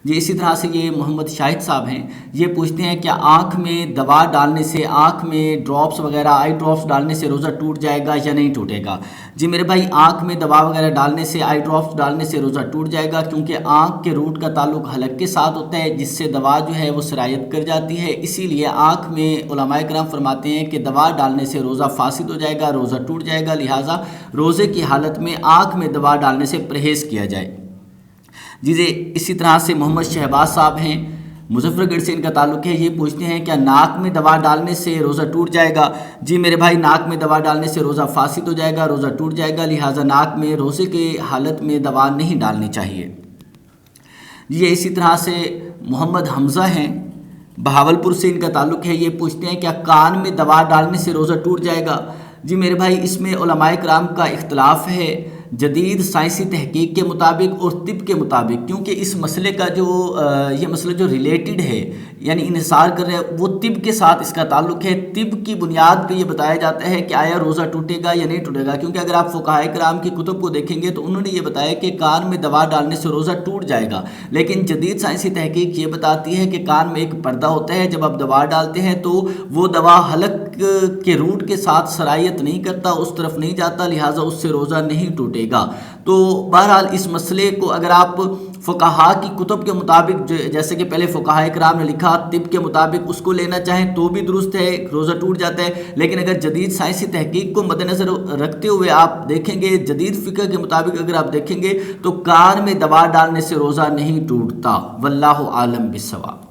جی اسی طرح سے یہ محمد شاہد صاحب ہیں، یہ پوچھتے ہیں کیا آنکھ میں دوا ڈالنے سے، آنکھ میں ڈراپس وغیرہ آئی ڈراپس ڈالنے سے روزہ ٹوٹ جائے گا یا نہیں ٹوٹے گا؟ جی میرے بھائی، آنکھ میں دوا وغیرہ ڈالنے سے، آئی ڈراپس ڈالنے سے روزہ ٹوٹ جائے گا، کیونکہ آنکھ کے روٹ کا تعلق حلق کے ساتھ ہوتا ہے، جس سے دوا جو ہے وہ سرایت کر جاتی ہے۔ اسی لیے آنکھ میں علماء کرام فرماتے ہیں کہ دوا ڈالنے سے روزہ فاسد ہو جائے گا، روزہ ٹوٹ جائے گا، لہٰذا روزے کی حالت میں آنکھ میں دوا ڈالنے سے پرہیز کیا جائے۔ جی اسی طرح سے محمد شہباز صاحب ہیں، مظفر گڑھ سے ان کا تعلق ہے، یہ پوچھتے ہیں کیا ناک میں دوا ڈالنے سے روزہ ٹوٹ جائے گا؟ جی میرے بھائی، ناک میں دوا ڈالنے سے روزہ فاسد ہو جائے گا، روزہ ٹوٹ جائے گا، لہٰذا ناک میں روزے کی حالت میں دوا نہیں ڈالنی چاہیے۔ یہ اسی طرح سے محمد حمزہ ہیں، بہاولپور سے ان کا تعلق ہے، یہ پوچھتے ہیں کیا کان میں دوا ڈالنے سے روزہ ٹوٹ جائے گا؟ جی میرے بھائی، اس میں علماء کرام کا اختلاف ہے، جدید سائنسی تحقیق کے مطابق اور طب کے مطابق، کیونکہ اس مسئلے کا یہ مسئلہ جو ریلیٹڈ ہے، یعنی انحصار کر رہا ہے، وہ طب کے ساتھ اس کا تعلق ہے۔ طب کی بنیاد پہ یہ بتایا جاتا ہے کہ آیا روزہ ٹوٹے گا یا نہیں ٹوٹے گا، کیونکہ اگر آپ فقہائے کرام کی کتب کو دیکھیں گے تو انہوں نے یہ بتایا کہ کان میں دوا ڈالنے سے روزہ ٹوٹ جائے گا، لیکن جدید سائنسی تحقیق یہ بتاتی ہے کہ کان میں ایک پردہ ہوتا ہے، جب آپ دوا ڈالتے ہیں تو وہ دوا حلق کے روٹ کے ساتھ سرایت نہیں کرتا، اس طرف نہیں جاتا، لہٰذا اس سے روزہ نہیں ٹوٹے گا۔ تو بہرحال اس مسئلے کو اگر آپ فقہا کی کتب کے مطابق، جیسے کہ پہلے فقہائے کرام نے لکھا، طب کے مطابق اس کو لینا چاہیں تو بھی درست ہے، روزہ ٹوٹ جاتا ہے، لیکن اگر جدید سائنسی تحقیق کو مد نظر رکھتے ہوئے آپ دیکھیں گے، جدید فقہ کے مطابق اگر آپ دیکھیں گے تو کان میں دوا ڈالنے سے روزہ نہیں ٹوٹتا۔ واللہ عالم بالصواب۔